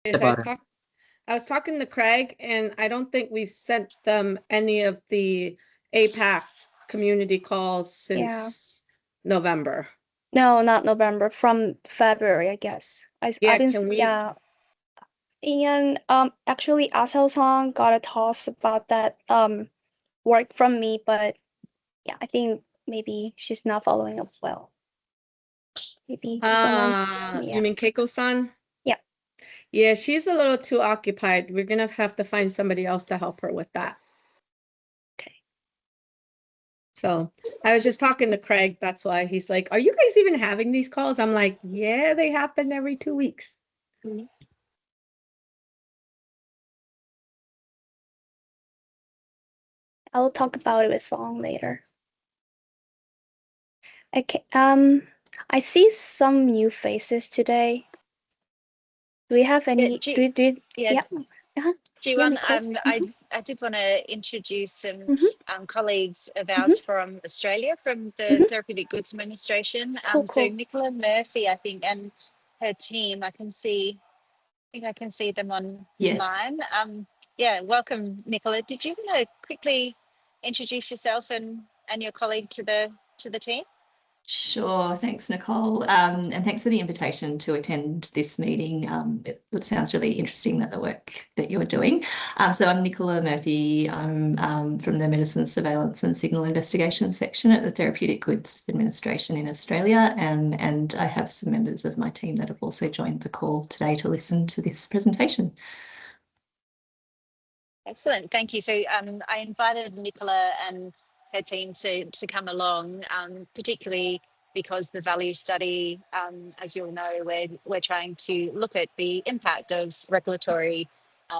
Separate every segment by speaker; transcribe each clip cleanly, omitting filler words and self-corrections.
Speaker 1: is I was talking to Craig, and I don't think we've sent them any of the APAC community calls since November.
Speaker 2: No, not November, from February, I guess. I've been,
Speaker 1: can we?
Speaker 2: yeah. And actually Asao-san got a toss about that work from me, but yeah, I think maybe she's not following up well. Maybe someone,
Speaker 1: You mean Keiko-san?
Speaker 2: Yeah.
Speaker 1: Yeah, she's a little too occupied. We're gonna have to find somebody else to help her with that.
Speaker 2: Okay.
Speaker 1: So I was just talking to Craig. That's why he's like, "Are you guys even having these calls?" I'm like, "Yeah, they happen every 2 weeks."
Speaker 2: I will talk about it with Song later. Okay. I see some new faces today. Do we have any? Yeah.
Speaker 3: Jiwon, I did want to introduce some colleagues of ours from Australia, from the Therapeutic Goods Administration.
Speaker 2: Cool.
Speaker 3: So Nicola Murphy, I think, and her team. I can see them online. Yeah, welcome, Nicola. Did you want to quickly introduce yourself and your colleague to the team?
Speaker 4: Sure, thanks, Nicole, and thanks for the invitation to attend this meeting. It sounds really interesting, that the work that you're doing. So I'm Nicola Murphy. I'm from the Medicine Surveillance and Signal Investigation section at the Therapeutic Goods Administration in Australia, and I have some members of my team that have also joined the call today to listen to this presentation.
Speaker 3: Excellent, thank you. So I invited Nicola and her team to come along, particularly because the value study, as you'll know, we're trying to look at the impact of regulatory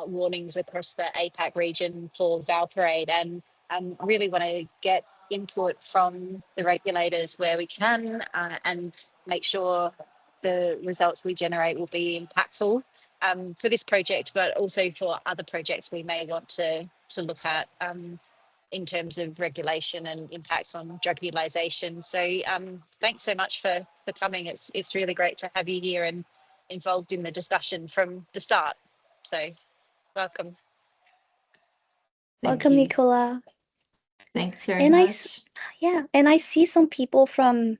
Speaker 3: warnings across the APAC region for Valproate, and really want to get input from the regulators where we can, and make sure the results we generate will be impactful for this project, but also for other projects we may want to look at in terms of regulation and impacts on drug utilization. So thanks so much for coming. It's really great to have you here and involved in the discussion from the start. So welcome.
Speaker 2: Welcome, Nicola.
Speaker 4: Thanks very much.
Speaker 2: And I see some people from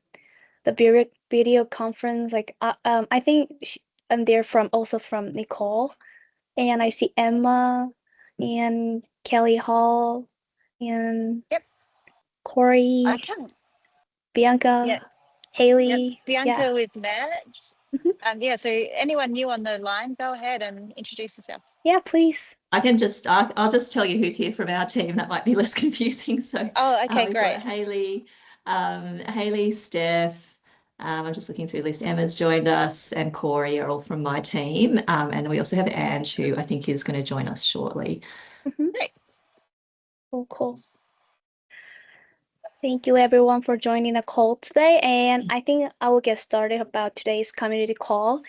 Speaker 2: the video conference, like I think they're also from Nicole, and I see Emma and Kelly Hall and Corey, Bianca, Haley.
Speaker 3: Bianca we've met. So anyone new on the line, go ahead and introduce yourself.
Speaker 2: Yeah, please.
Speaker 4: I'll just tell you who's here from our team. That might be less confusing. So
Speaker 3: great.
Speaker 4: Got Haley, Steph. I'm just looking through the list. Emma's joined us, and Corey are all from my team. And we also have Ange, who I think is going to join us shortly.
Speaker 3: Great.
Speaker 2: Cool. Thank you everyone for joining the call today, and I think I will get started about today's community call.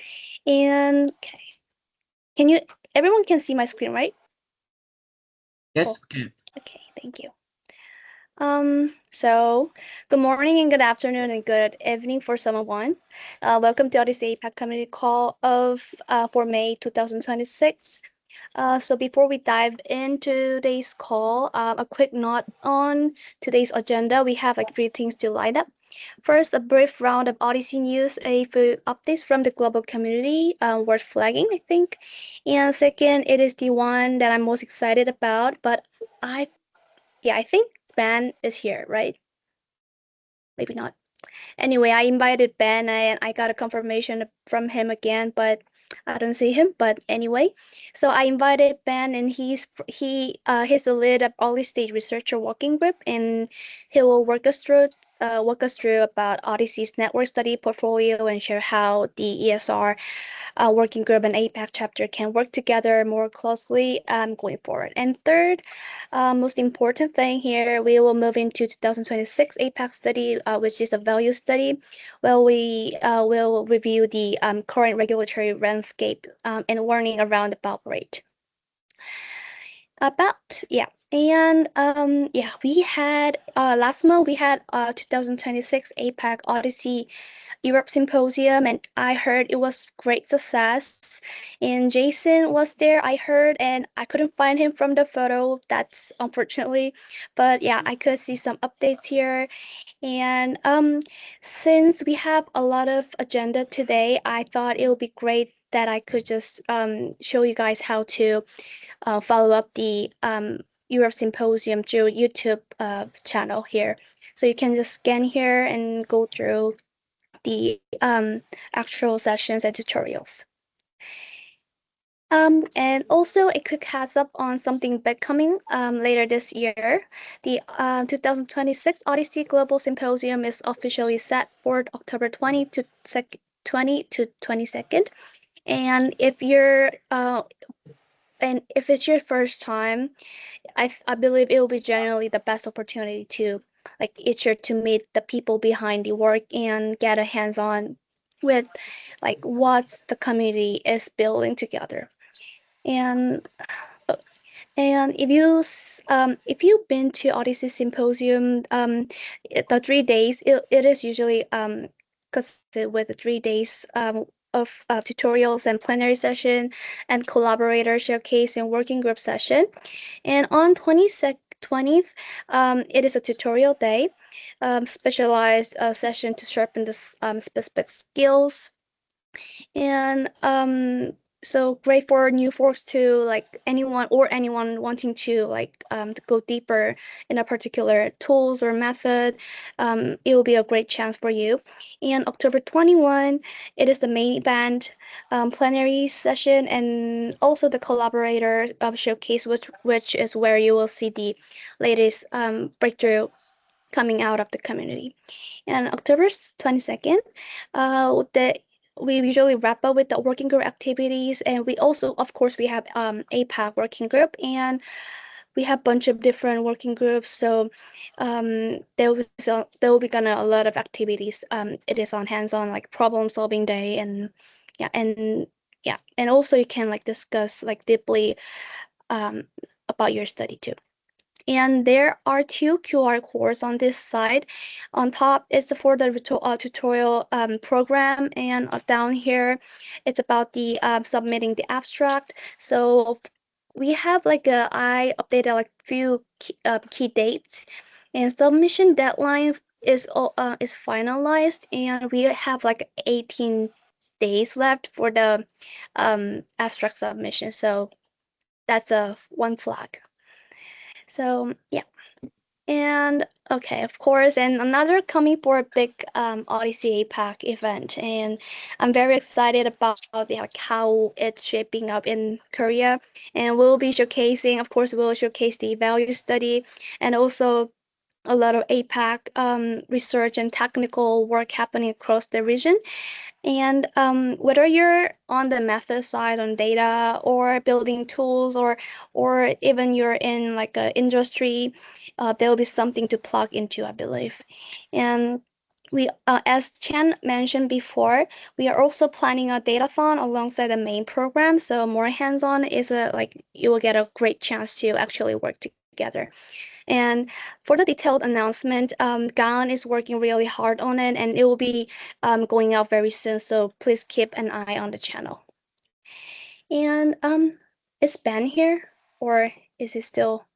Speaker 2: And everyone can see my screen, right?
Speaker 5: Yes.
Speaker 2: Cool. Okay, thank you. So good morning and good afternoon and good evening for someone. Welcome to OHDSI APAC community call for May 2026. So before we dive into today's call, a quick note on today's agenda. We have like 3 things to line up. First, a brief round of OHDSI news, a few updates from the global community, worth flagging, I think. And second, it is the one that I'm most excited about, but I think Ben is here, right? Maybe not. Anyway, I invited Ben and I got a confirmation from him again, but I don't see him. But anyway, so I invited Ben, and he's the lead of early stage researcher working group, and he will walk us through about OHDSI's network study portfolio and share how the ESR working group and APAC chapter can work together more closely going forward. And third, most important thing here, we will move into 2026 APAC study, which is a value study, where we will review the current regulatory landscape and warning around the Valproate. And yeah, we had last month we had 2026 APAC OHDSI Europe Symposium, and I heard it was great success. And Jason was there, I heard, and I couldn't find him from the photo. That's unfortunately, but yeah, I could see some updates here. And since we have a lot of agenda today, I thought it would be great that I could just show you guys how to follow up the Europe Symposium through YouTube channel here. So you can just scan here and go through the actual sessions and tutorials. And also a quick heads up on something big coming later this year. The 2026 OHDSI Global Symposium is officially set for October 20 to 22nd. And if it's your first time, I believe it will be generally the best opportunity to like each year to meet the people behind the work and get a hands-on with like what the community is building together. And if you've been to OHDSI Symposium, the 3 days it is usually because with the 3 days of tutorials and plenary session and collaborator showcase and working group session. And on 20th, it is a tutorial day, specialized session to sharpen the specific skills. And so great for new folks to like anyone wanting to like to go deeper in a particular tools or method. It will be a great chance for you. And October 21, it is the main event plenary session and also the collaborator showcase, which is where you will see the latest breakthrough coming out of the community. And October 22nd, we usually wrap up with the working group activities, and we also, of course, we have APAC working group, and we have a bunch of different working groups. So there will be gonna a lot of activities. It is on hands-on like problem solving day, and also you can like discuss like deeply about your study too. And there are two QR codes on this side. On top is for the tutorial program, and down here, it's about the submitting the abstract. So we have like I updated like few key dates, and submission deadline is finalized, and we have like 18 days left for the abstract submission. So that's a one flag. So yeah. And okay, of course, and another coming for a big OHDSI APAC event, and I'm very excited about like how it's shaping up in Korea. And we'll be showcasing, of course, we'll showcase the value study and also a lot of APAC research and technical work happening across the region. And whether you're on the method side on data or building tools or even you're in like a industry, there will be something to plug into, I believe. And we, as Chen mentioned before, we are also planning a datathon alongside the main program. So more hands-on is like you will get a great chance to actually work together. And for the detailed announcement, Gan is working really hard on it, and it will be going out very soon. So please keep an eye on the channel. And is Ben here, or is he still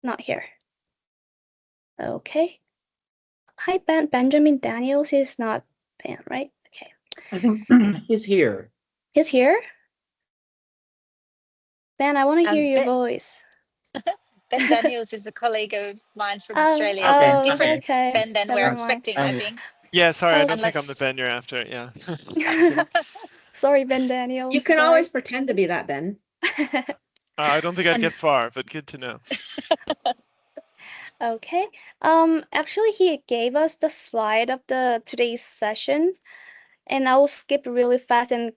Speaker 2: not here? Okay. Hi, Ben. Benjamin Daniels is not Ben, right? Okay.
Speaker 5: I think he's here.
Speaker 2: He's here. Ben, I want to hear your
Speaker 3: Ben-
Speaker 2: voice.
Speaker 3: Ben Daniels is a colleague of mine from
Speaker 2: Oh,
Speaker 3: Australia.
Speaker 5: Okay,
Speaker 3: So different
Speaker 2: okay.
Speaker 3: Ben than
Speaker 2: Never
Speaker 3: we're
Speaker 2: mind.
Speaker 3: expecting, I
Speaker 5: Um,
Speaker 3: think.
Speaker 6: Yeah, sorry, I don't
Speaker 3: Unless-
Speaker 6: think I'm the Ben you're after. Yeah.
Speaker 2: Sorry, Ben Daniels.
Speaker 1: You can
Speaker 2: sorry.
Speaker 1: always pretend to be that, Ben.
Speaker 6: I don't think I'd
Speaker 3: And-
Speaker 6: get far, but good to know.
Speaker 2: Okay. Actually, he gave us the slide of the today's session, and I will skip really fast. And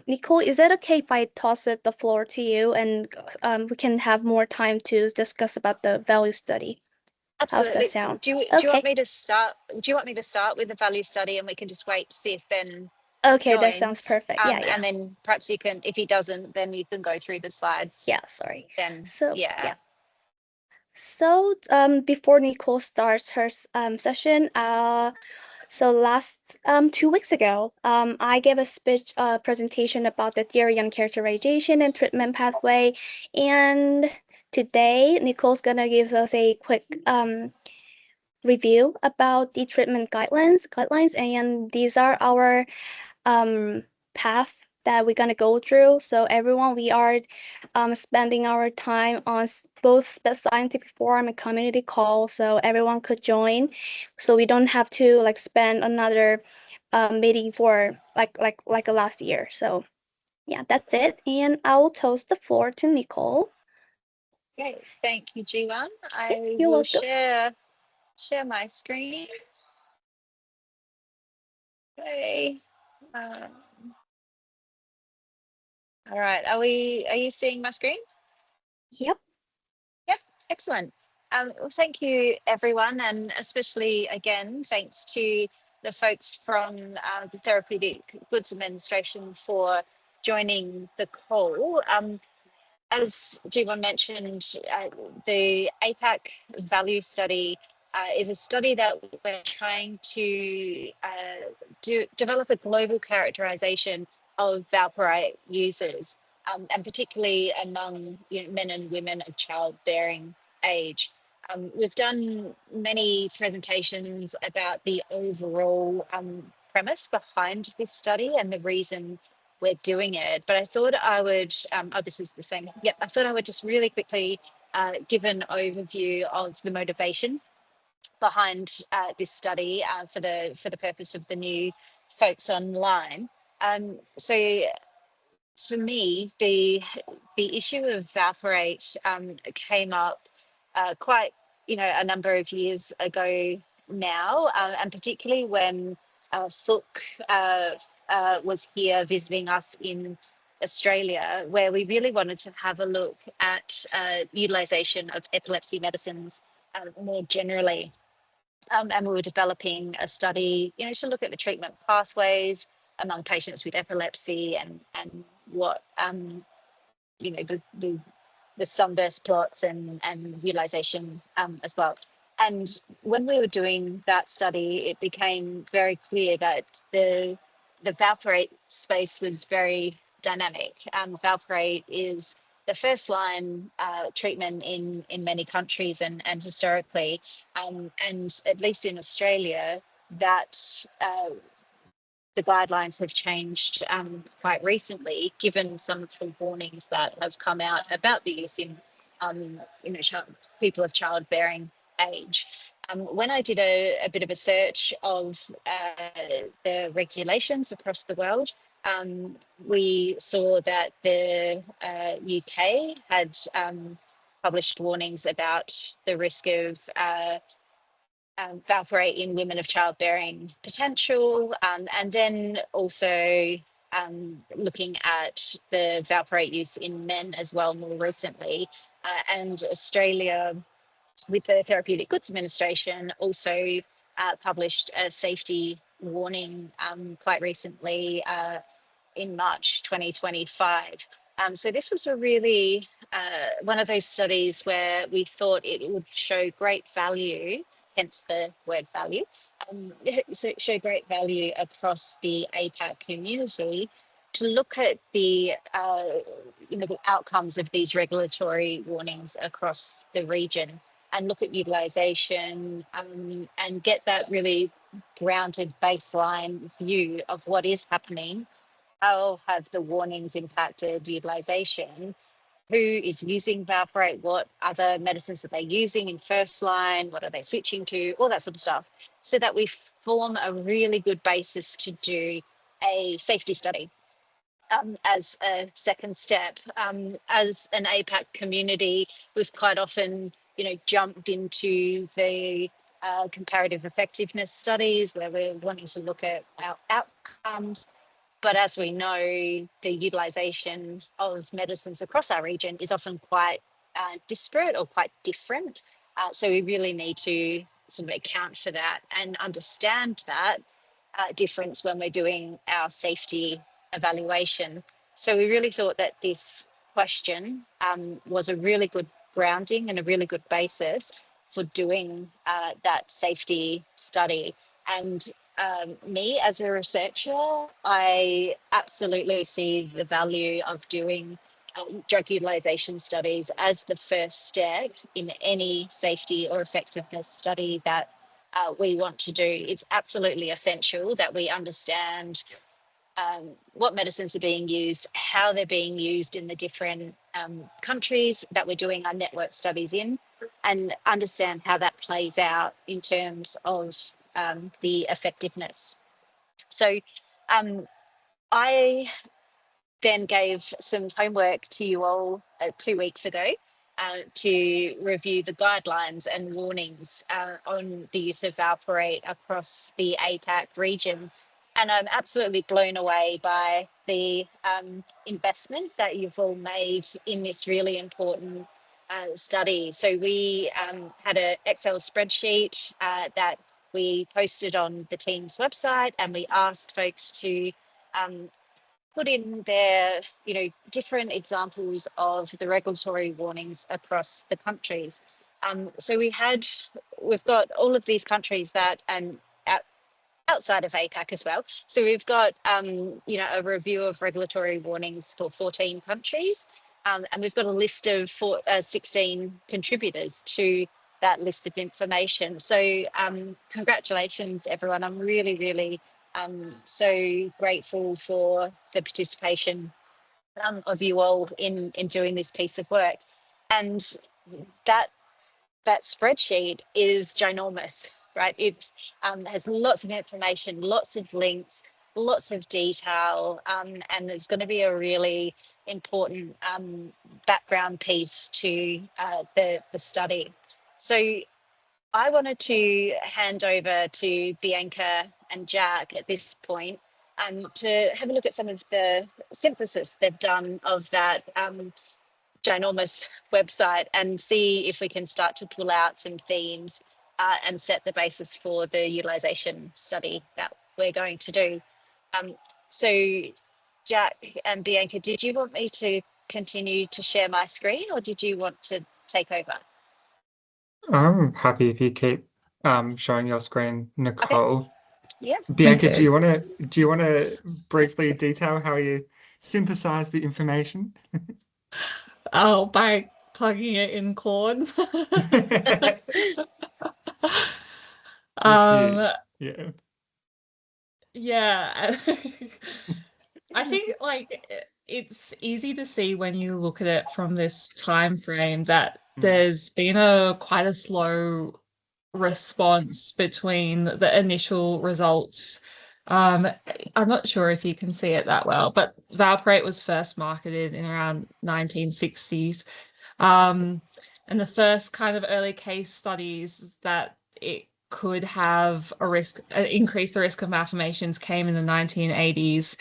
Speaker 2: Nicole, is it okay if I toss it the floor to you, and we can have more time to discuss about the value study?
Speaker 3: Absolutely.
Speaker 2: How's that sound?
Speaker 3: Do you
Speaker 2: Okay.
Speaker 3: want me to start? Do you want me to start with the value study, and we can just wait to see if Ben
Speaker 2: Okay, that sounds
Speaker 3: joins?
Speaker 2: perfect. Yeah, yeah.
Speaker 3: And then perhaps you can, if he doesn't, then you can go through the slides.
Speaker 2: Yeah, sorry.
Speaker 3: Then
Speaker 2: So
Speaker 3: yeah.
Speaker 2: So before Nicole starts her session, so last 2 weeks ago, I gave a speech presentation about the theory and characterization and treatment pathway, and today Nicole's gonna give us a quick review about the treatment guidelines, and these are our path that we're gonna go through. So everyone, we are spending our time on both scientific forum and community call, so everyone could join, so we don't have to like spend another meeting for like last year. So yeah, that's it, and I will toss the floor to Nicole.
Speaker 3: Great, thank you, Jiwan. I
Speaker 2: You're
Speaker 3: will
Speaker 2: welcome.
Speaker 3: share my screen. Okay. All right. Are you seeing my screen?
Speaker 2: Yep.
Speaker 3: Yep. Excellent. Well, thank you, everyone, and especially again, thanks to the folks from the Therapeutic Goods Administration for joining the call. As Jiwon mentioned, the APAC value study is a study that we're trying to develop a global characterization of Valproate users, and particularly among men and women of childbearing age. We've done many presentations about the overall premise behind this study and the reason we're doing it. But I thought I would, oh, this is the same. Yep, I thought I would just really quickly give an overview of the motivation behind this study for the purpose of the new folks online. So for me, the issue of Valproate came up quite, a number of years ago now, and particularly when Fook was here visiting us in Australia, where we really wanted to have a look at utilisation of epilepsy medicines more generally. And we were developing a study, to look at the treatment pathways among patients with epilepsy and what, the sunburst plots and utilization as well. And when we were doing that study, it became very clear that the Valproate space was very dynamic. Valproate is the first line treatment in many countries and historically, and at least in Australia, that the guidelines have changed quite recently, given some of the warnings that have come out about the use in people of childbearing age. When I did a bit of a search of the regulations across the world, we saw that the UK had published warnings about the risk of Valproate in women of childbearing potential, and then also looking at the Valproate use in men as well more recently. And Australia, with the Therapeutic Goods Administration, also published a safety warning quite recently in March 2025. So this was a really one of those studies where we thought it would show great value, hence the word value, so show great value across the APAC community to look at the the outcomes of these regulatory warnings across the region and look at utilisation and get that really grounded baseline view of what is happening. How have the warnings impacted utilisation? Who is using Valproate? What other medicines are they using in first line? What are they switching to? All that sort of stuff, so that we form a really good basis to do a safety study as a second step. As an APAC community, we've quite often, jumped into the comparative effectiveness studies where we're wanting to look at our outcomes. But as we know, the utilisation of medicines across our region is often quite disparate or quite different. So we really need to sort of account for that and understand that difference when we're doing our safety evaluation. So we really thought that this question was a really good grounding and a really good basis for doing that safety study. And me as a researcher, I absolutely see the value of doing drug utilization studies as the first step in any safety or effectiveness study that we want to do. It's absolutely essential that we understand what medicines are being used, how they're being used in the different countries that we're doing our network studies in, and understand how that plays out in terms of the effectiveness. So I then gave some homework to you all 2 weeks ago to review the guidelines and warnings on the use of Valproate across the APAC region. And I'm absolutely blown away by the investment that you've all made in this really important study. So we had an Excel spreadsheet that we posted on the team's website, and we asked folks to put in their, different examples of the regulatory warnings across the countries. So we've got all of these countries that, and outside of APAC as well. So we've got, a review of regulatory warnings for 14 countries. And we've got a list of 16 contributors to that list of information. So congratulations, everyone. I'm really, really so grateful for the participation of you all in doing this piece of work. And that spreadsheet is ginormous, right? It has lots of information, lots of links, lots of detail, and it's going to be a really important background piece to the study. So I wanted to hand over to Bianca and Jack at this point to have a look at some of the synthesis they've done of that ginormous website and see if we can start to pull out some themes and set the basis for the utilization study that we're going to do. So Jack and Bianca, did you want me to continue to share my screen, or did you want to take over?
Speaker 7: I'm happy if you keep showing your screen, Nicole.
Speaker 3: Okay. Yeah.
Speaker 7: Bianca, do you want to briefly detail how you synthesize the information?
Speaker 8: Oh, by plugging it in Claude.
Speaker 7: Yeah.
Speaker 8: Yeah. I think it's easy to see when you look at it from this time frame that there's been quite a slow response between the initial results. I'm not sure if you can see it that well, but Valproate was first marketed in around 1960s. And the first kind of early case studies that it could have increase the risk of malformations came in the 1980s,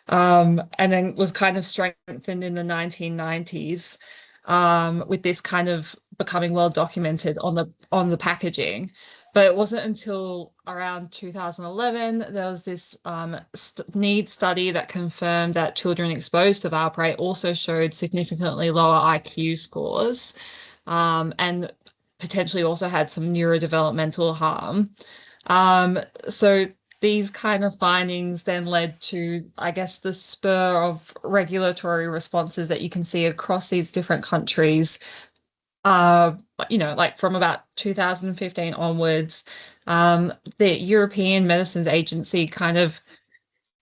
Speaker 8: and then was kind of strengthened in the 1990s, with this kind of becoming well documented on the packaging. But it wasn't until around 2011 there was this need study that confirmed that children exposed to Valproate also showed significantly lower IQ scores, and potentially also had some neurodevelopmental harm. So these kind of findings then led to, I guess, the spur of regulatory responses that you can see across these different countries. From about 2015 onwards, the European Medicines Agency kind of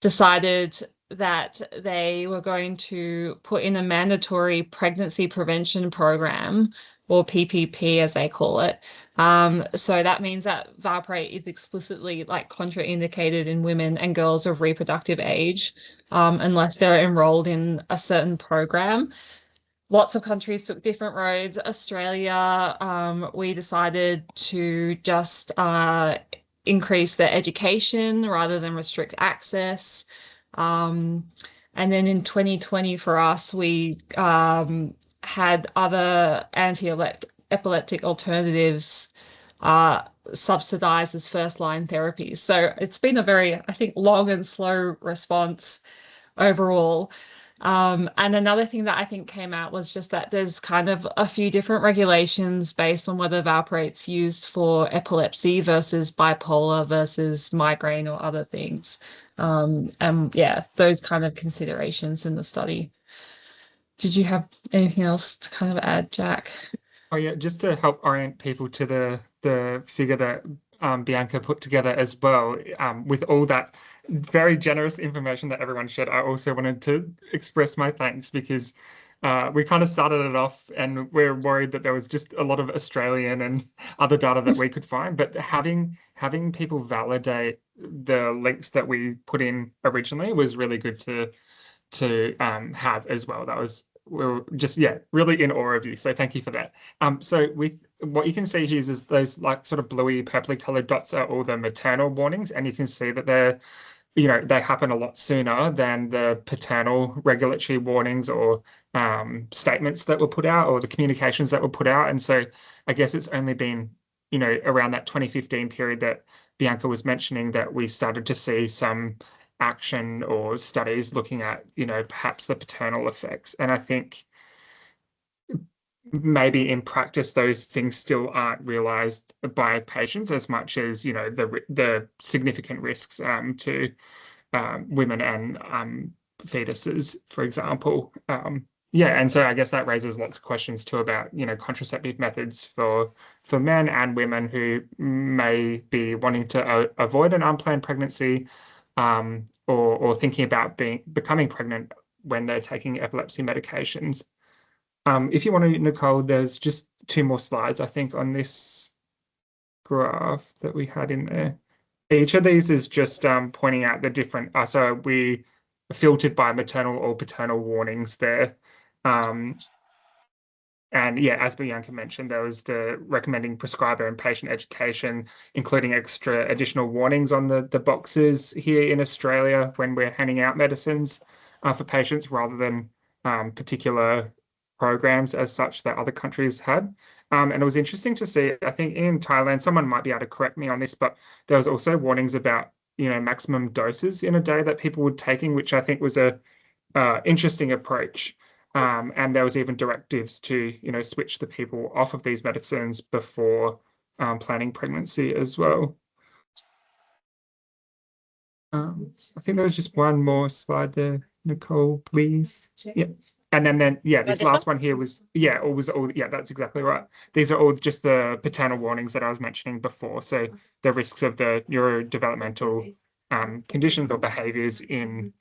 Speaker 8: decided that they were going to put in a mandatory pregnancy prevention program, or PPP as they call it. So that means that Valproate is explicitly contraindicated in women and girls of reproductive age, unless they're enrolled in a certain program. Lots of countries took different roads. Australia, we decided to just increase their education rather than restrict access. And then in 2020 for us, we had other anti-epileptic alternatives subsidized as first-line therapies. So it's been a very, I think, long and slow response overall. And another thing that I think came out was just that there's kind of a few different regulations based on whether valproate's used for epilepsy versus bipolar versus migraine or other things. And yeah, those kind of considerations in the study. Did you have anything else to kind of add, Jack?
Speaker 7: Oh yeah, just to help orient people to the figure that Bianca put together as well, with all that very generous information that everyone shared, I also wanted to express my thanks because we kind of started it off and we're worried that there was just a lot of Australian and other data that we could find, but having people validate the links that we put in originally was really good to have as well. We were just really in awe of you. So thank you for that. So with what you can see here is those like sort of bluey purpley colored dots are all the maternal warnings, and you can see that they happen a lot sooner than the paternal regulatory warnings or statements that were put out or the communications that were put out. And so I guess it's only been around that 2015 period that Bianca was mentioning that we started to see some action or studies looking at perhaps the paternal effects. And I think maybe in practice those things still aren't realized by patients as much as the significant risks to women and fetuses, for example. And so I guess that raises lots of questions too about contraceptive methods for men and women who may be wanting to avoid an unplanned pregnancy, or thinking about becoming pregnant when they're taking epilepsy medications. If you want to, Nicole, there's just 2 more slides, I think, on this graph that we had in there. Each of these is just pointing out the different, so we filtered by maternal or paternal warnings there. And yeah, as Bianca mentioned, there was the recommending prescriber and patient education, including extra additional warnings on the boxes here in Australia when we're handing out medicines for patients rather than particular programs as such that other countries had. And it was interesting to see, I think in Thailand, someone might be able to correct me on this, but there was also warnings about, maximum doses in a day that people were taking, which I think was a interesting approach. And there was even directives to, switch the people off of these medicines before planning pregnancy as well. I think there was just one more slide there, Nicole, please. Yeah. And then this last one here was, that's exactly right. These are all just the paternal warnings that I was mentioning before. So the risks of the neurodevelopmental conditions or behaviors in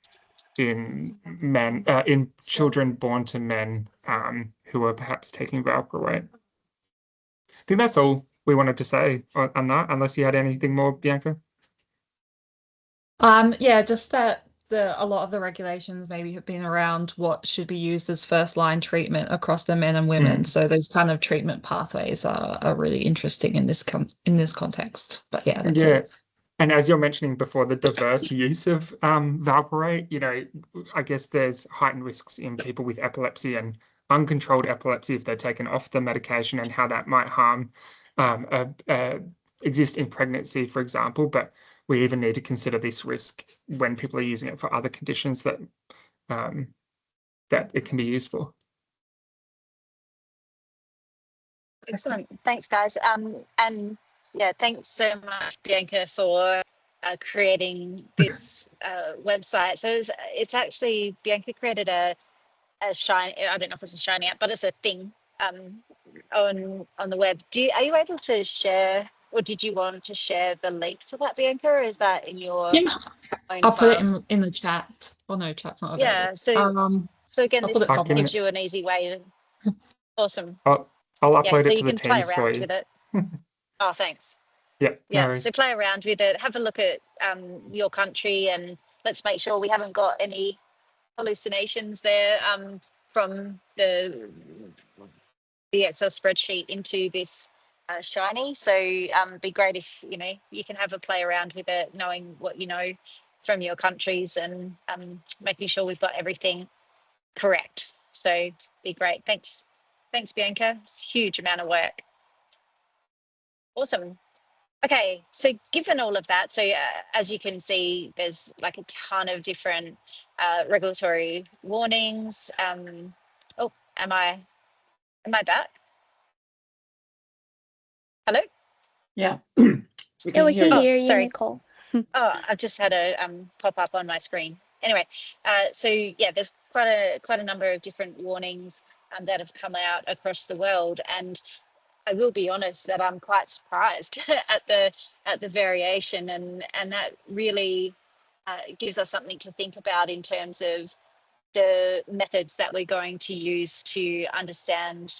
Speaker 7: men, in children born to men who are perhaps taking Valproate. I think that's all we wanted to say on that, unless you had anything more, Bianca.
Speaker 8: Just that a lot of the regulations maybe have been around what should be used as first line treatment across the men and women. So those kind of treatment pathways are really interesting in this context. But that's it.
Speaker 7: And as you're mentioning before, the diverse use of Valproate, I guess there's heightened risks in people with epilepsy and uncontrolled epilepsy if they're taken off the medication, and how that might harm exist in pregnancy, for example. But we even need to consider this risk when people are using it for other conditions that that it can be used for.
Speaker 3: Excellent. Thanks, guys. And yeah, thanks so much, Bianca, for creating this website. So it's actually, Bianca created a shiny, I don't know if it's a shiny app, but it's a thing on the web. Are you able to share, or did you want to share the link to that, Bianca, or is that in your own
Speaker 8: I'll put it
Speaker 3: files?
Speaker 8: in the chat. Oh no, chat's not available.
Speaker 3: Yeah, so again,
Speaker 8: I'll put
Speaker 3: this
Speaker 8: it somewhere.
Speaker 3: gives you an easy way to, awesome.
Speaker 7: I'll upload
Speaker 3: so
Speaker 7: it
Speaker 3: you
Speaker 7: to the
Speaker 3: can play
Speaker 7: Teams for
Speaker 3: around
Speaker 7: you.
Speaker 3: with it. Oh, thanks.
Speaker 7: Yeah.
Speaker 3: Yeah,
Speaker 7: No
Speaker 3: so play around with it, have a look at your country, and let's make sure we haven't got any hallucinations there from the Excel spreadsheet into this shiny. So be great if you can have a play around with it, knowing what you know from your countries, and making sure we've got everything correct. So be great. Thanks, Bianca. It's a huge amount of work. Awesome. Okay, so given all of that, so as you can see, there's like a ton of different regulatory warnings. Oh, am I back? Hello?
Speaker 5: Yeah.
Speaker 2: Yeah, we can
Speaker 3: you.
Speaker 2: hear you,
Speaker 3: Sorry.
Speaker 2: Nicole.
Speaker 3: Oh, I've just had a pop up on my screen. Anyway, so yeah, there's quite a number of different warnings that have come out across the world, and I will be honest that I'm quite surprised at the variation, and that really gives us something to think about in terms of the methods that we're going to use to understand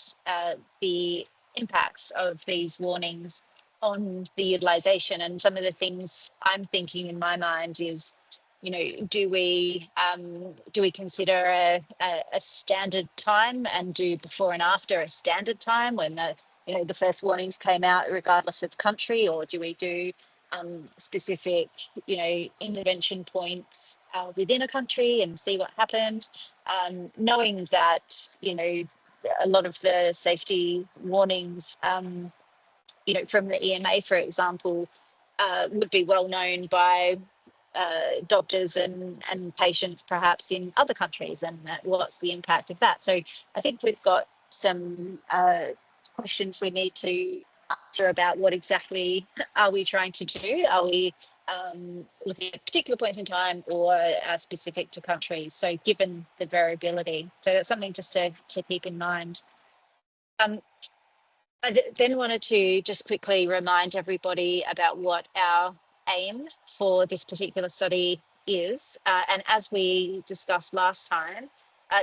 Speaker 3: the impacts of these warnings on the utilization. And some of the things I'm thinking in my mind is, you know, do we consider a standard time and do before and after a standard time when the first warnings came out regardless of country, or do we do specific intervention points within a country and see what happened, knowing that a lot of the safety warnings from the EMA, for example, would be well known by doctors and patients perhaps in other countries, and what's the impact of that. So I think we've got some questions we need to answer about what exactly are we trying to do. Are we looking at particular points in time or specific to countries? So given the variability, so that's something just to keep in mind. I then wanted to just quickly remind everybody about what our aim for this particular study is. And as we discussed last time,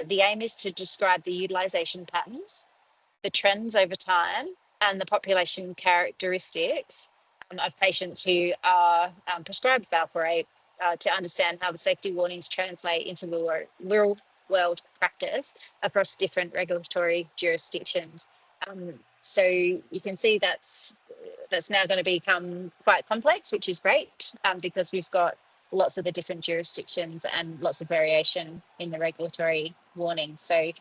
Speaker 3: the aim is to describe the utilisation patterns, the trends over time, and the population characteristics of patients who are prescribed Valproate to understand how the safety warnings translate into real world practice across different regulatory jurisdictions. So you can see that's now going to become quite complex, which is great because we've got lots of the different jurisdictions and lots of variation in the regulatory warnings. So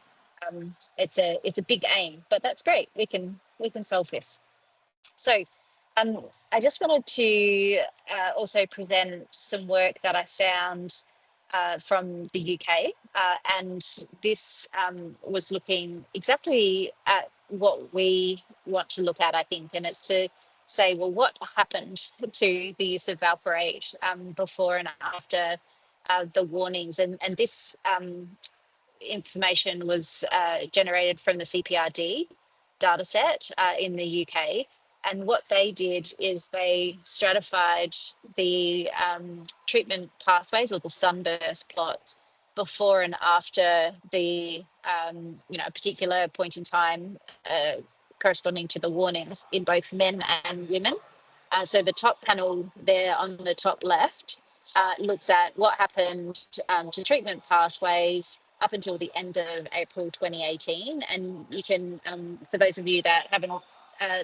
Speaker 3: it's a big aim, but that's great. We can solve this. So I just wanted to also present some work that I found from the UK, and this was looking exactly at what we want to look at, I think, and it's to say, well, what happened to the use of Valproate before and after the warnings, and this information was generated from the CPRD dataset in the UK. And what they did is they stratified the treatment pathways, or the sunburst plots, before and after the a particular point in time corresponding to the warnings in both men and women. So the top panel there on the top left looks at what happened to treatment pathways up until the end of April 2018. And you can, for those of you that haven't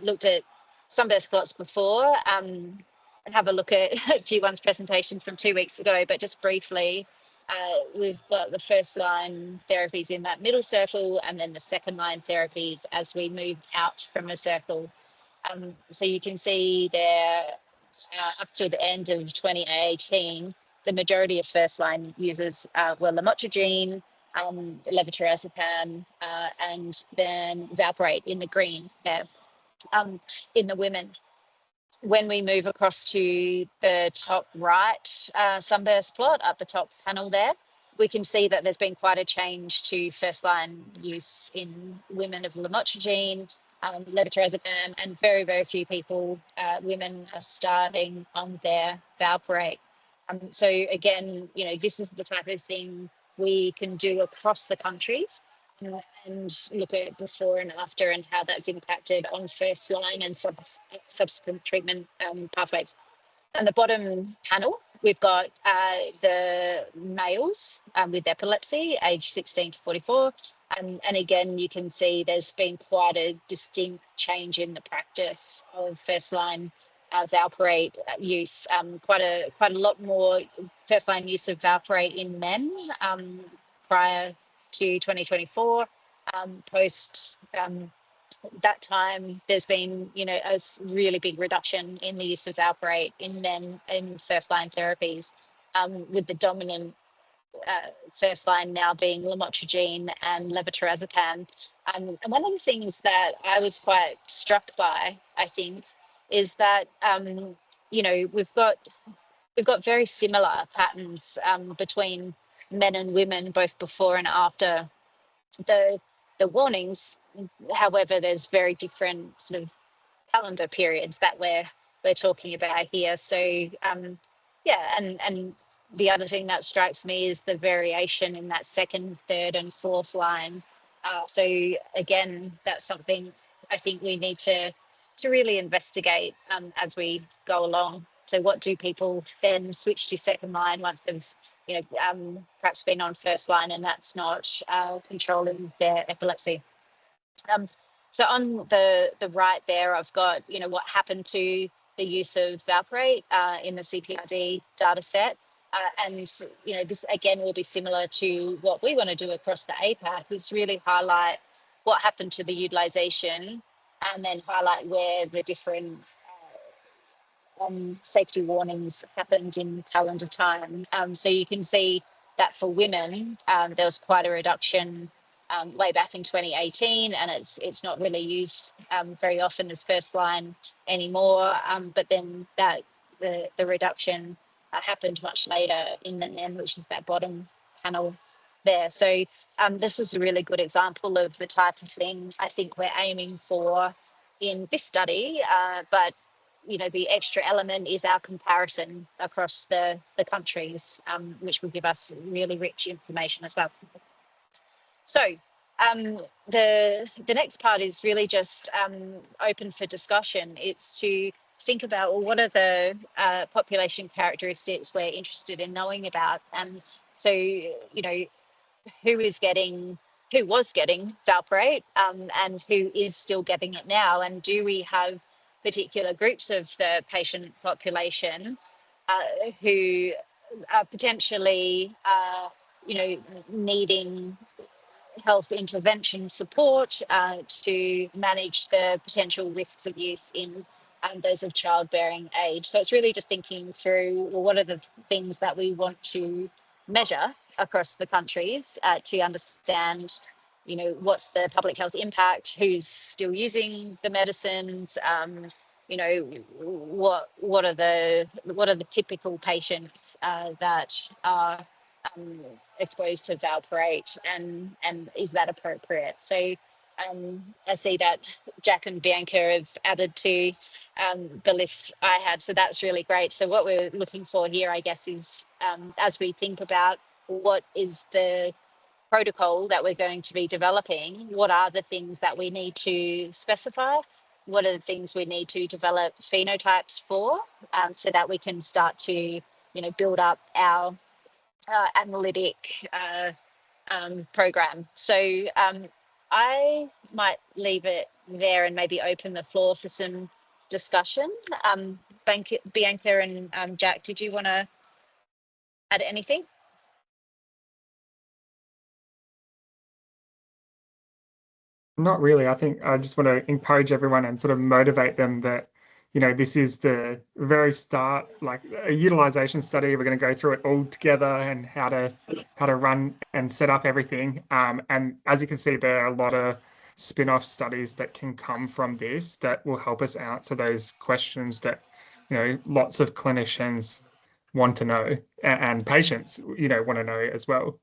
Speaker 3: looked at sunburst plots before, have a look at G1's presentation from 2 weeks ago. But just briefly, we've got the first line therapies in that middle circle, and then the second line therapies as we move out from a circle. So you can see there, up to the end of 2018, the majority of first line users were lamotrigine, levetiracetam, and then Valproate in the green there. In the women, when we move across to the top right sunburst plot up the top panel there, we can see that there's been quite a change to first line use in women of lamotrigine, levetiracetam, and very, very few people, women, are starting on their Valproate. So again, this is the type of thing we can do across the countries and look at before and after and how that's impacted on first line and subsequent treatment pathways. And the bottom panel, we've got the males with epilepsy, age 16 to 44. And again, you can see there's been quite a distinct change in the practice of first line Valproate use. Quite a lot more first line use of Valproate in men prior to 2024, post that time there's been, you know, really big reduction in the use of Valproate in men in first-line therapies, with the dominant first line now being lamotrigine and levetiracetam. And one of the things that I was quite struck by, I think, is that you know, we've got very similar patterns between men and women, both before and after the warnings. However, there's very different sort of calendar periods that we're talking about here. So yeah, and the other thing that strikes me is the variation in that second, third, and fourth line. So again, that's something I think we need to really investigate as we go along. So what do people then switch to second line once they've, you know, perhaps been on first line and that's not controlling their epilepsy? So on the right there, I've got, you know, what happened to the use of Valproate in the CPRD data set. And, you know, this again will be similar to what we want to do across the APAC, is really highlight what happened to the utilisation and then highlight where the different safety warnings happened in calendar time. So you can see that for women, there was quite a reduction way back in 2018, and it's not really used very often as first line anymore. But then that the reduction happened much later in the men, which is that bottom panel there. So this is a really good example of the type of thing I think we're aiming for in this study. But you know, the extra element is our comparison across the countries, which will give us really rich information as well. So the next part is really just open for discussion. It's to think about, well, what are the population characteristics we're interested in knowing about? And so, you know, who was getting Valproate and who is still getting it now? And do we have particular groups of the patient population who are potentially, you know, needing health intervention support to manage the potential risks of use in those of childbearing age? So it's really just thinking through, well, what are the things that we want to measure across the countries to understand, you know, what's the public health impact, who's still using the medicines, you know, what are the typical patients that are exposed to Valproate, and is that appropriate? So I see that Jack and Bianca have added to the list I had, so that's really great. So what we're looking for here, I guess, is as we think about what is the protocol that we're going to be developing, what are the things that we need to specify? What are the things we need to develop phenotypes for, so that we can start to, you know, build up our analytic program. So I might leave it there and maybe open the floor for some discussion. Bianca and Jack, did you want to add anything?
Speaker 7: Not really. I think I just want to encourage everyone and sort of motivate them that, you know, this is the very start, like a utilization study. We're going to go through it all together and how to run and set up everything. And as you can see, there are a lot of spin-off studies that can come from this that will help us answer those questions that, you know, lots of clinicians want to know, and patients, you know, want to know as well.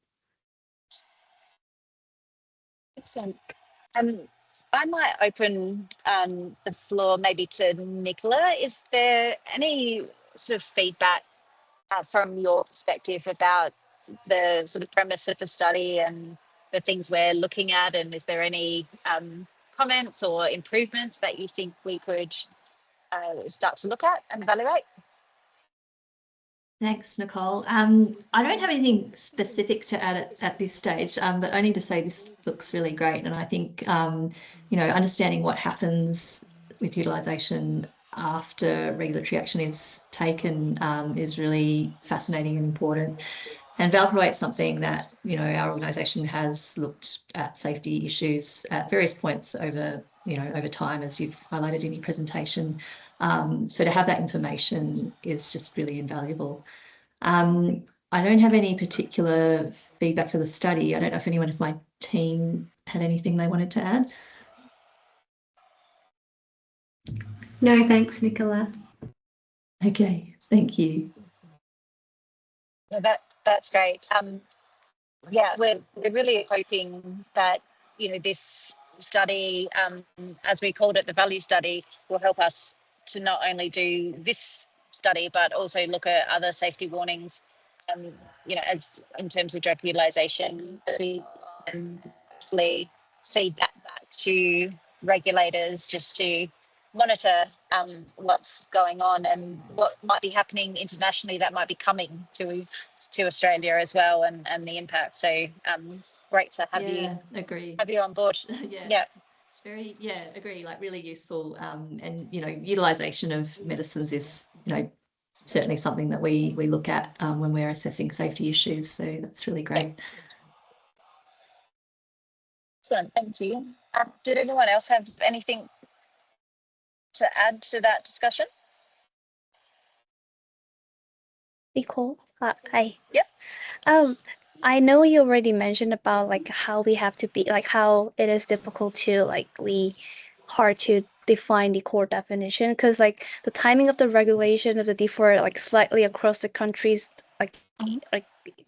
Speaker 3: Excellent. I might open the floor maybe to Nicola. Is there any sort of feedback from your perspective about the sort of premise of the study and the things we're looking at? And is there any comments or improvements that you think we could start to look at and evaluate?
Speaker 4: Thanks, Nicole. I don't have anything specific to add at this stage, but only to say this looks really great. And I think, you know, understanding what happens with utilisation after regulatory action is taken is really fascinating and important. And Valproate is something that, you know, our organisation has looked at safety issues at various points over over time, as you've highlighted in your presentation. So to have that information is just really invaluable. I don't have any particular feedback for the study. I don't know if anyone of my team had anything they wanted to add.
Speaker 9: No, thanks, Nicola.
Speaker 4: Okay, thank you.
Speaker 3: That's great. Yeah, we're really hoping that this study, as we called it, the value study, will help us to not only do this study but also look at other safety warnings. As in terms of drug utilization, we can actually feed that back to regulators just to monitor what's going on and what might be happening internationally that might be coming to Australia as well, and the impact. So great to have
Speaker 4: agree.
Speaker 3: Have you on board.
Speaker 4: Yeah. Very, agree. Like really useful. And utilization of medicines is certainly something that we look at when we're assessing safety issues. So that's really great.
Speaker 3: Excellent, thank you. Did anyone else have anything to add to that discussion?
Speaker 2: Nicole, hi.
Speaker 3: Yep.
Speaker 2: I know you already mentioned about like how we have to be, like how it is difficult to hard to define the core definition, because like the timing of the regulation of the differ like slightly across the countries, like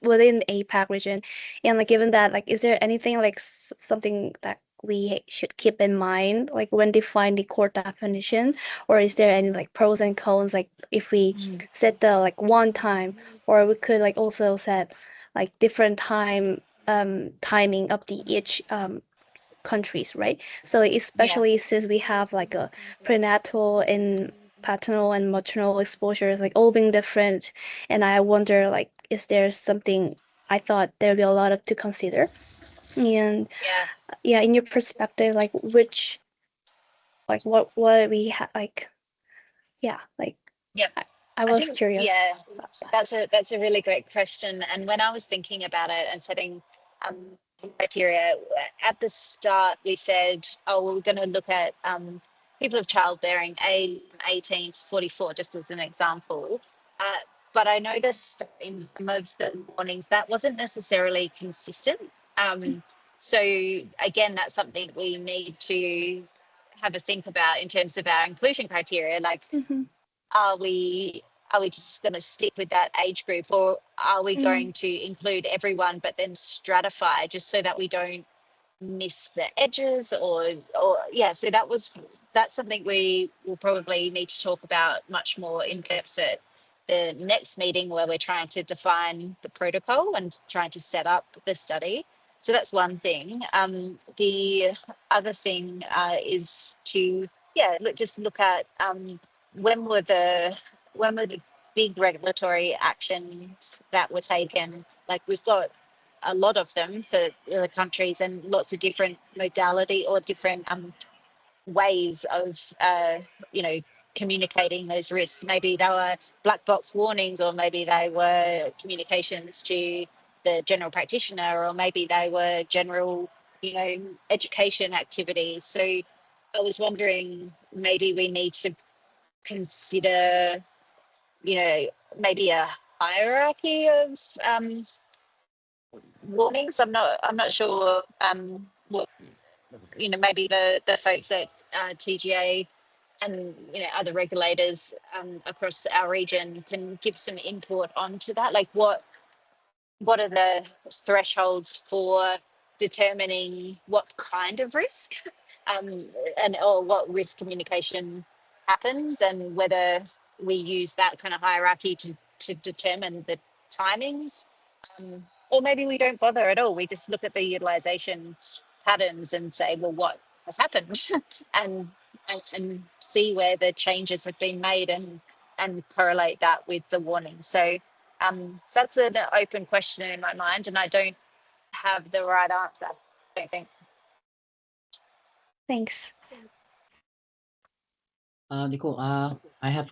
Speaker 2: within the APAC region, and like given that, like is there anything like something that we should keep in mind like when define the core definition, or is there any like pros and cons, like if we set the like one time, or we could like also set like different timing of the each countries, right? So especially since we have like a prenatal and paternal and maternal exposures like all being different, and I wonder like is there something, I thought there'd be a lot of to consider. And in your perspective, like which like what we have like I was curious.
Speaker 3: Yeah, that's a really great question. And when I was thinking about it and setting criteria at the start, we said, oh, we're going to look at people of childbearing age 18 to 44, just as an example. But I noticed in some of the warnings that wasn't necessarily consistent. So again, that's something we need to have a think about in terms of our inclusion criteria. Like, are we just going to stick with that age group, or are we going to include everyone but then stratify just so that we don't miss the edges, or so that's something we will probably need to talk about much more in depth at the next meeting, where we're trying to define the protocol and trying to set up the study. So that's one thing. The other thing is to look at when were the big regulatory actions that were taken. Like we've got a lot of them for the countries and lots of different modality or different ways of communicating those risks. Maybe they were black box warnings, or maybe they were communications to the general practitioner, or maybe they were general education activities. So I was wondering, maybe we need to consider maybe a hierarchy of warnings. I'm not sure what maybe the folks at TGA and other regulators across our region can give some input onto that. Like what are the thresholds for determining what kind of risk or what risk communication happens, and whether we use that kind of hierarchy to determine the timings, or maybe we don't bother at all. We just look at the utilization patterns and say, well, what has happened, and see where the changes have been made, and correlate that with the warning. So that's an open question in my mind, and I don't have the right answer, I don't think.
Speaker 2: Thanks.
Speaker 5: Nicole, I have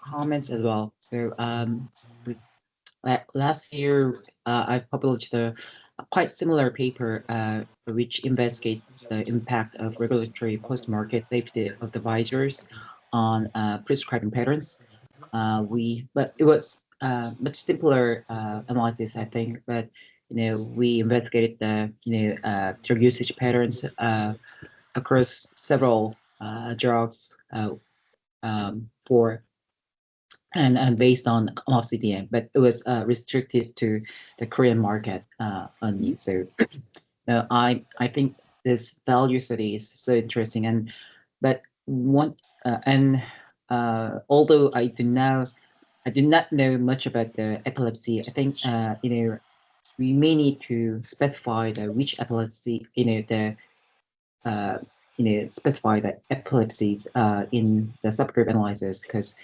Speaker 5: comments as well. So last year I published a quite similar paper which investigates the impact of regulatory post-market safety of devices on prescribing patterns. But it was much simpler analysis, I think. But we investigated the drug usage patterns across several drugs for and based on CDM, but it was restricted to the Korean market only. So I think this value study is so interesting, and but once although I do not know much about the epilepsy. I think we may need to specify which epilepsy specify the epilepsies in the subgroup analysis, because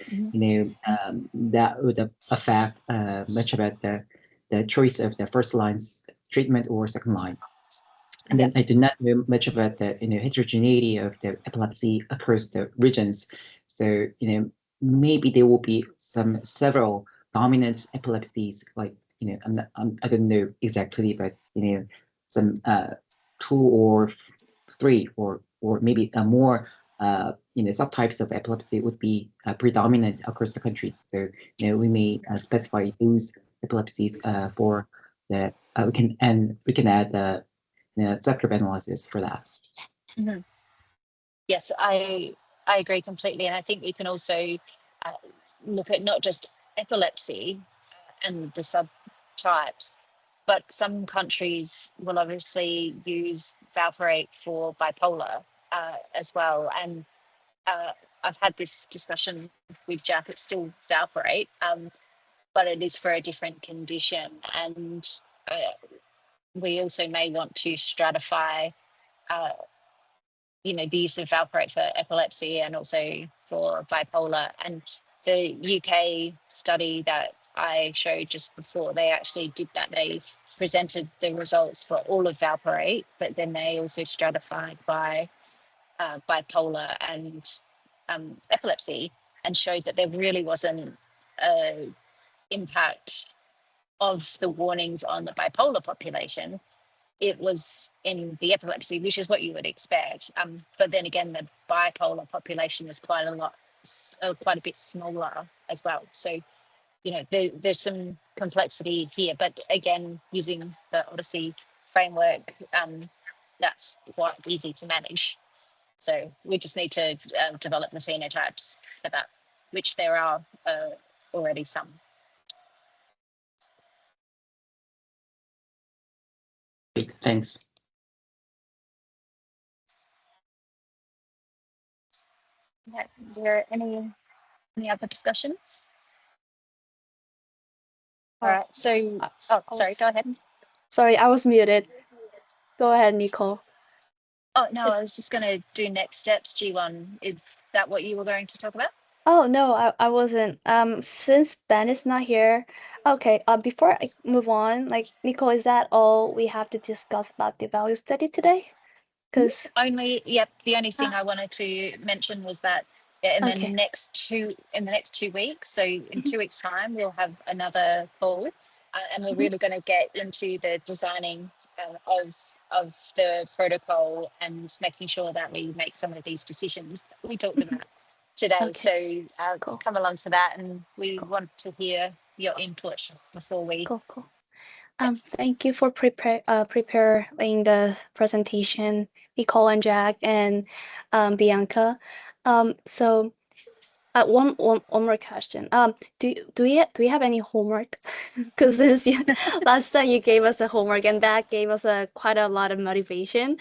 Speaker 5: that would affect much about the choice of the first line treatment or second line. And then I do not know much about the heterogeneity of the epilepsy across the regions. So maybe there will be several dominant epilepsies, like I don't know exactly, but some 2 or 3 or maybe more subtypes of epilepsy would be predominant across the country. So we may specify those epilepsies for the we can add the subgroup analysis for that.
Speaker 3: Mhm. Yes, I agree completely, and I think we can also look at not just epilepsy and the subtypes, but some countries will obviously use Valproate for bipolar as well. And I've had this discussion with Jack. It's still Valproate, but it is for a different condition, and we also may want to stratify the use of Valproate for epilepsy and also for bipolar. And the UK study that I showed just before, they actually did that. They presented the results for all of Valproate, but then they also stratified by bipolar and epilepsy, and showed that there really wasn't an impact of the warnings on the bipolar population. It was in the epilepsy, which is what you would expect. But then again, the bipolar population is quite a bit smaller as well. So, there's some complexity here. But again, using the OHDSI framework, that's quite easy to manage. So we just need to develop the phenotypes for that, which there are already some.
Speaker 5: Great, thanks.
Speaker 3: Are there any other discussions? All right. So, sorry. Go ahead.
Speaker 2: Sorry, I was muted. Go ahead, Nicole.
Speaker 3: Oh no, I was just going to do next steps. G1. Is that what you were going to talk about?
Speaker 2: Oh no, I wasn't. Since Ben is not here, okay. Before I move on, like Nicole, is that all we have to discuss about the value study today? Because
Speaker 3: the only thing I wanted to mention was that in the
Speaker 2: Okay.
Speaker 3: next 2 weeks, so in 2 weeks' time, we'll have another call, and we're really going to get into the designing of the protocol and making sure that we make some of these decisions that we talked about today.
Speaker 2: Okay.
Speaker 3: So
Speaker 2: Cool.
Speaker 3: come along to that, and we
Speaker 2: Cool.
Speaker 3: want to hear your input before we.
Speaker 2: Cool. Thank you for preparing the presentation, Nicole and Jack and Bianca. So one more question. Do we have any homework? Because since last time you gave us a homework, and that gave us quite a lot of motivation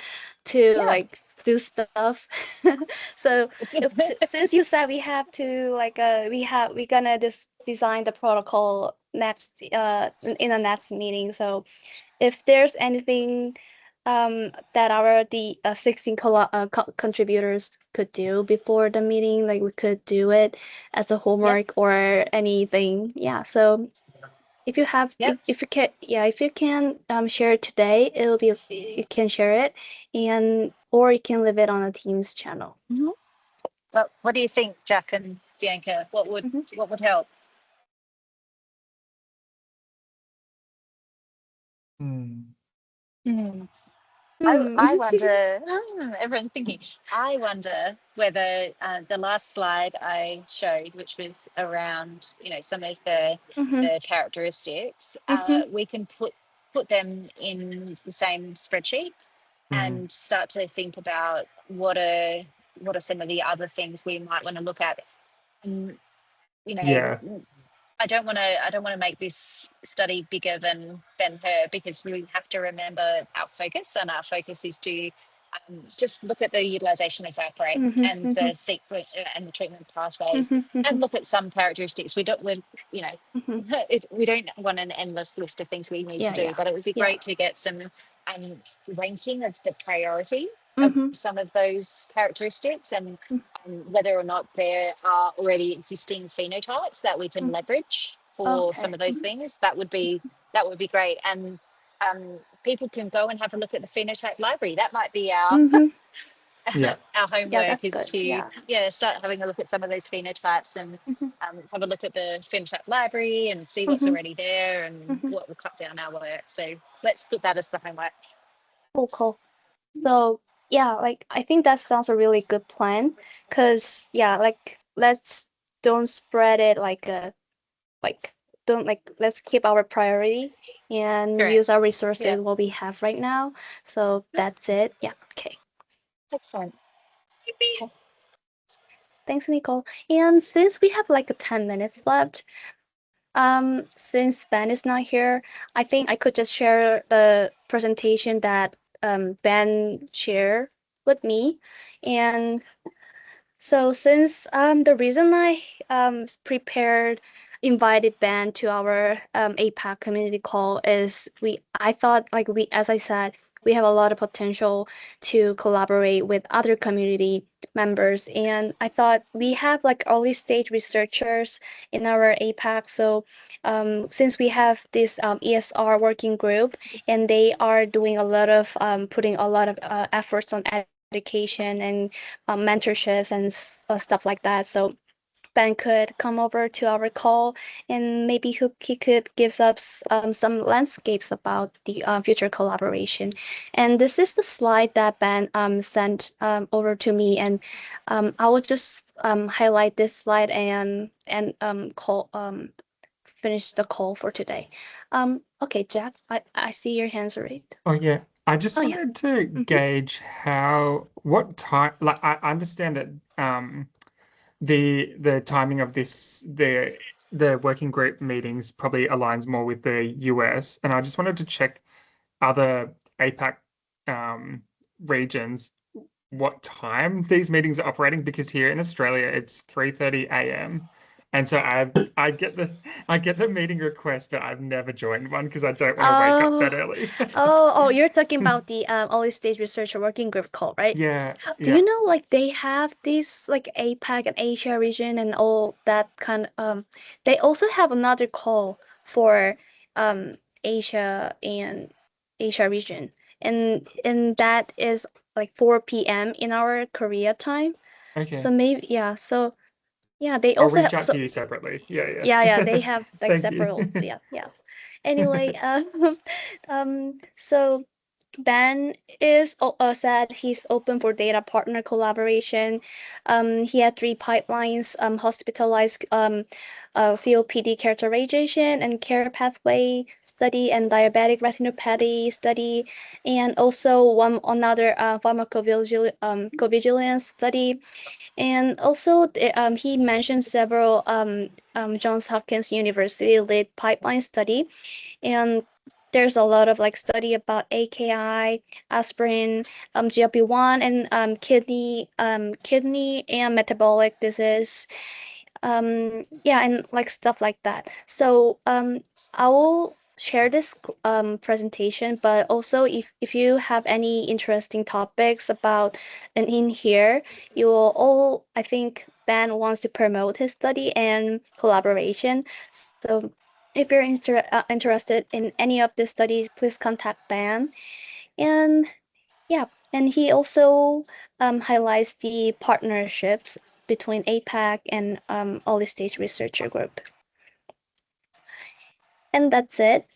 Speaker 2: to like do stuff. So since you said we have to we're gonna design the protocol next in the next meeting. So if there's anything that the 16 contributors could do before the meeting, like we could do it as a homework or anything. Yeah. So if you have, if you can share it today, you can share it, or you can leave it on the Teams channel.
Speaker 3: Well, what do you think, Jack and Bianca? What would help?
Speaker 7: Mm.
Speaker 3: Hmm.
Speaker 2: Hmm.
Speaker 3: I wonder, everyone's thinking, I wonder whether the last slide I showed, which was around, some of
Speaker 2: Mhm,
Speaker 3: the characteristics,
Speaker 2: mhm.
Speaker 3: we can put them in the same spreadsheet
Speaker 7: Mm.
Speaker 3: and start to think about what are some of the other things we might want to look at. And,
Speaker 7: Yeah.
Speaker 3: I don't want to make this study bigger than her, because we have to remember our focus, and our focus is to just look at the utilization of Valproate
Speaker 2: Mhm,
Speaker 3: and the
Speaker 2: mhm,
Speaker 3: sequence and the treatment pathways,
Speaker 2: mhm,
Speaker 3: and
Speaker 2: mhm,
Speaker 3: look at some characteristics. You know,
Speaker 2: mhm.
Speaker 3: we don't want an endless list of things we need to
Speaker 2: Yeah,
Speaker 3: do,
Speaker 2: yeah,
Speaker 3: but it would be
Speaker 2: yeah.
Speaker 3: great to get some ranking of the priority of
Speaker 2: Mhm,
Speaker 3: some of those characteristics, and
Speaker 2: mm,
Speaker 3: whether or not there are already existing phenotypes that we can
Speaker 2: mm.
Speaker 3: leverage for some
Speaker 2: Okay.
Speaker 3: of those things. That would be great. And people can go and have a look at the phenotype library. That might be our
Speaker 2: Mhm.
Speaker 7: Yeah.
Speaker 3: our
Speaker 2: Yeah,
Speaker 3: homework,
Speaker 2: that's
Speaker 3: is
Speaker 2: good.
Speaker 3: to
Speaker 2: Yeah.
Speaker 3: start having a look at some of those phenotypes, and
Speaker 2: Mhm,
Speaker 3: have a look at the phenotype library and see what's
Speaker 2: mhm,
Speaker 3: already there and
Speaker 2: mhm.
Speaker 3: what will cut down our work. So let's put that as the homework.
Speaker 2: Cool, cool. So yeah, like I think that sounds a really good plan. Cause yeah, like let's don't spread it like don't like let's keep our priority and use our
Speaker 3: Correct.
Speaker 2: resources
Speaker 3: Yeah.
Speaker 2: what we have right now. So that's it. Yeah. Okay.
Speaker 3: Excellent.
Speaker 2: Cool. Thanks, Nicole. And since we have like 10 minutes left, since Ben is not here, I think I could just share the presentation that Ben shared with me. And so since the reason I prepared invited Ben to our APAC community call is I thought like we as I said we have a lot of potential to collaborate with other community members, and I thought we have like early stage researchers in our APAC. So since we have this ESR working group, and they are doing a lot of putting a lot of efforts on education and mentorships and stuff like that. So Ben could come over to our call, and maybe he could give us some landscapes about the future collaboration. And this is the slide that Ben sent over to me, and I will just highlight this slide and call finish the call for today. Okay, Jack, I see your hands raised.
Speaker 7: Oh yeah. I just
Speaker 2: Oh yeah.
Speaker 7: wanted to gauge what time, like I understand that the timing of the working group meetings probably aligns more with the US, and I just wanted to check other APAC regions what time these meetings are operating, because here in Australia it's 3:30 a.m. And so I get the meeting request, but I've never joined one because I don't want to wake up that
Speaker 2: Oh,
Speaker 7: early.
Speaker 2: oh, you're talking about the early stage researcher working group call, right?
Speaker 7: Yeah,
Speaker 2: Do
Speaker 7: yeah.
Speaker 2: you know like they have this like APAC and Asia region and all that kind they also have another call for Asia and Asia region, and that is like 4 p.m. in our Korea time. So
Speaker 7: Okay.
Speaker 2: maybe yeah, so yeah, they
Speaker 7: I'll
Speaker 2: also have
Speaker 7: reach out
Speaker 2: so
Speaker 7: to you separately. Yeah,
Speaker 2: yeah,
Speaker 7: yeah.
Speaker 2: they have like
Speaker 7: Thank you.
Speaker 2: several yeah. Anyway, so Ben is said he's open for data partner collaboration. He had 3 pipelines: hospitalized COPD characterization and care pathway study, and diabetic retinopathy study, and also one another pharmacovigilance study. And also, he mentioned several Johns Hopkins University lead pipeline study, and there's a lot of like study about AKI, aspirin, GLP-1, and kidney and metabolic disease. Yeah, and like stuff like that. So I will share this presentation, but also if you have any interesting topics about and in here, you will all I think Ben wants to promote his study and collaboration. So if you're interested in any of the studies, please contact Ben. And yeah, and he also highlights the partnerships between APAC and Early Stage Researcher Group. And that's it.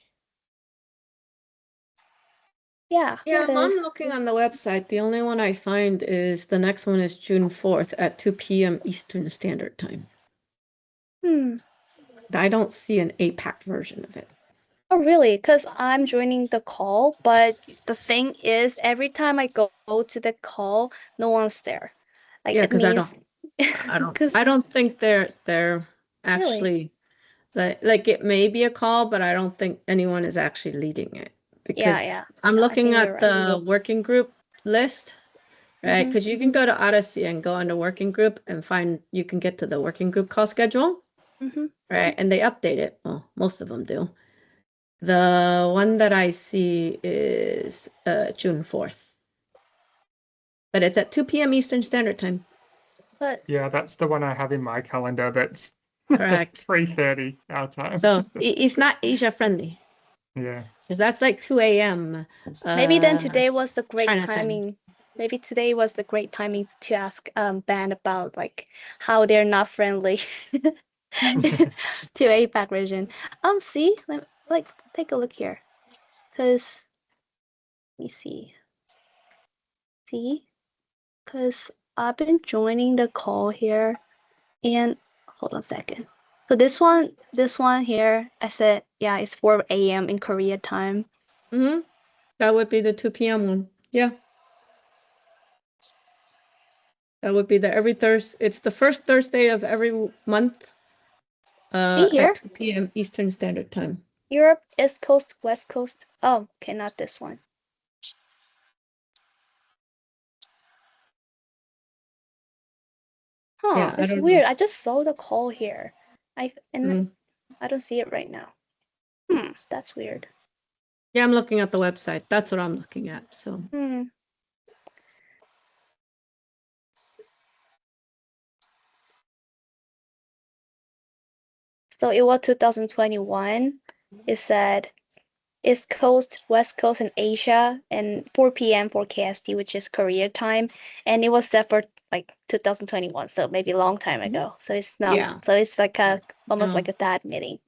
Speaker 2: Yeah.
Speaker 1: Yeah,
Speaker 2: 'cause-
Speaker 1: I'm looking on the website. The only one I find is the next one is June 4th at 2 p.m. Eastern Standard Time. I don't see an APAC version of it.
Speaker 2: Oh, really? Because I'm joining the call, but the thing is, every time I go to the call, no one's there. Like
Speaker 1: Yeah,
Speaker 2: it
Speaker 1: 'cause I
Speaker 2: means
Speaker 1: I don't think they're actually like it may be a call, but I don't think anyone is actually leading it because
Speaker 2: yeah.
Speaker 1: I'm
Speaker 2: I
Speaker 1: looking
Speaker 2: think you're
Speaker 1: at
Speaker 2: right.
Speaker 1: the working group list, right?
Speaker 2: Mhm,
Speaker 1: Because you can go to Odyssey and go into working group and you can get to the working group call schedule,
Speaker 2: mhm.
Speaker 1: right? And they update it. Well, most of them do. The one that I see is June 4th, but it's at 2 p.m. Eastern Standard Time.
Speaker 2: But
Speaker 7: Yeah, that's the one I have in my calendar. That's
Speaker 1: Correct.
Speaker 7: 3:30 our time.
Speaker 1: So it's not Asia friendly
Speaker 7: Yeah.
Speaker 1: because that's like 2 a.m.
Speaker 2: maybe then today was the great
Speaker 1: China time.
Speaker 2: timing. Maybe today was the great timing to ask Ben about like how they're not friendly to APAC region. See, like take a look here, cause let me see. See, cause I've been joining the call here, and hold on a second. So this one here, I said, yeah, it's 4 a.m. in Korea time.
Speaker 1: Mm-hmm. That would be the 2 p.m. one. Yeah. That would be every Thursday. It's the first Thursday of every month.
Speaker 2: See here?
Speaker 1: At 2 p.m. Eastern Standard Time.
Speaker 2: Europe, East Coast, West Coast. Oh, okay, not this one. Huh,
Speaker 1: Yeah, I
Speaker 2: it's
Speaker 1: don't
Speaker 2: weird.
Speaker 1: know.
Speaker 2: I just saw the call here. I don't see it right now. That's weird.
Speaker 1: Yeah, I'm looking at the website. That's what I'm looking at. So
Speaker 2: So it was 2021. It said East Coast, West Coast, and Asia, and 4 p.m. for KST, which is Korea time, and it was set for like 2021, so maybe a long time ago. So it's not.
Speaker 1: Yeah.
Speaker 2: So it's like almost
Speaker 1: No.
Speaker 2: like a dad meeting.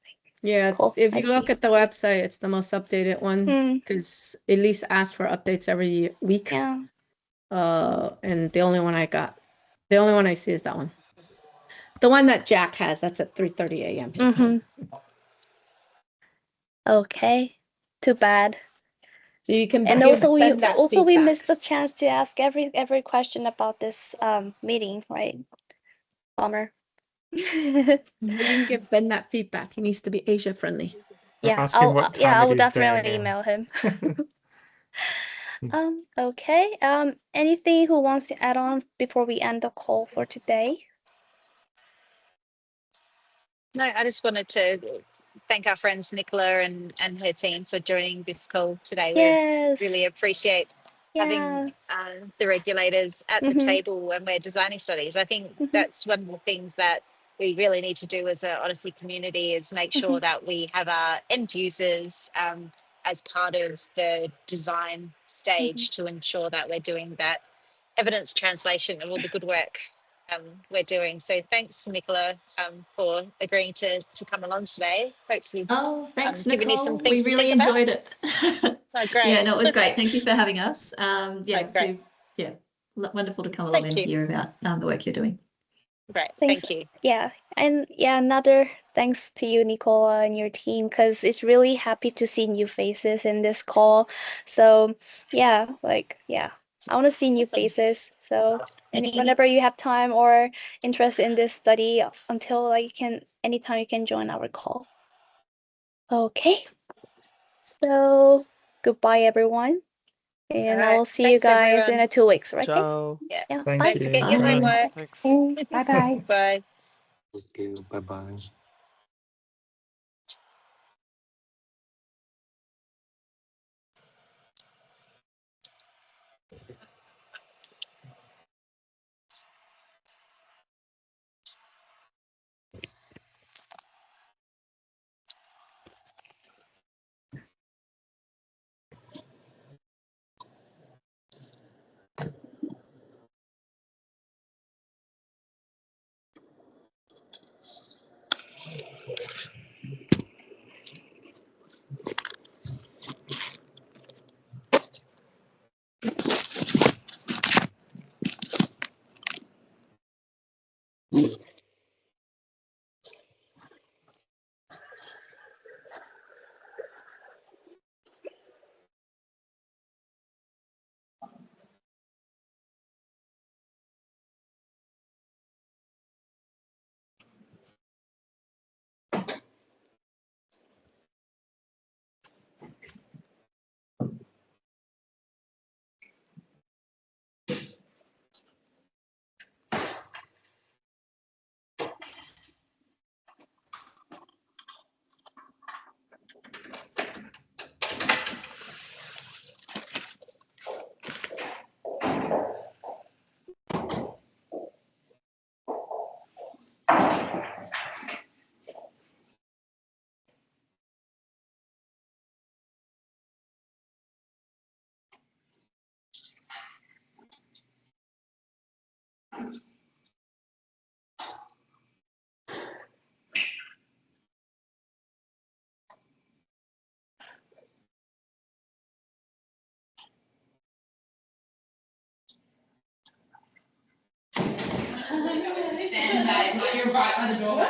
Speaker 1: Yeah,
Speaker 2: Cool,
Speaker 1: if
Speaker 2: I
Speaker 1: you look
Speaker 2: see.
Speaker 1: at the website, it's the most updated one because Elise asks for updates every week.
Speaker 2: Yeah.
Speaker 1: And the only one I see is that one. The one that Jack has, that's at 3:30 a.m. his time.
Speaker 2: Okay. Too bad.
Speaker 1: So you can
Speaker 2: And
Speaker 1: give
Speaker 2: also
Speaker 1: Ben that
Speaker 2: we
Speaker 1: feedback.
Speaker 2: missed the chance to ask every question about this meeting, right? Bummer.
Speaker 1: You can give Ben that feedback. He needs to be Asia friendly.
Speaker 2: Yeah,
Speaker 7: Ask him what time
Speaker 2: I
Speaker 7: it
Speaker 2: will
Speaker 7: is there
Speaker 2: definitely
Speaker 7: now.
Speaker 2: email him. Okay. Anything who wants to add on before we end the call for today?
Speaker 3: No, I just wanted to thank our friends Nicola and her team for joining this call today.
Speaker 2: Yes.
Speaker 3: We really appreciate having the regulators at the table when we're designing studies. I think that's one of the things that we really need to do as an Odyssey community is make sure that we have our end users as part of the design stage to ensure that we're doing that evidence translation of all the good work we're doing. So thanks, Nicola, for agreeing to come along today. Hopefully,
Speaker 4: Thanks,
Speaker 3: giving you some
Speaker 4: Nicole. We
Speaker 3: things to
Speaker 4: really
Speaker 3: think about.
Speaker 4: enjoyed it.
Speaker 3: Oh, great.
Speaker 4: Yeah, no, it was great. Thank you for having us.
Speaker 3: Great.
Speaker 4: Wonderful to come along and hear about the work you're doing.
Speaker 3: Great.
Speaker 2: Thanks.
Speaker 3: Thank you.
Speaker 2: Yeah, and another thanks to you, Nicola, and your team, because it's really happy to see new faces in this call. So I want to see new faces. So whenever you have time or interest in this study, anytime you can join our call. Okay. So goodbye, everyone. And I will see you guys in 2 weeks, right?
Speaker 6: Ciao.
Speaker 3: Yeah.
Speaker 7: Thank
Speaker 3: Don't
Speaker 7: you.
Speaker 3: forget your
Speaker 7: Bye.
Speaker 3: homework.
Speaker 6: Thanks.
Speaker 10: Bye-bye.
Speaker 3: Bye.
Speaker 5: Thank you. Bye-bye.
Speaker 10: You're right by the door.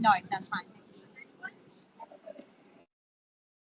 Speaker 3: No, that's fine.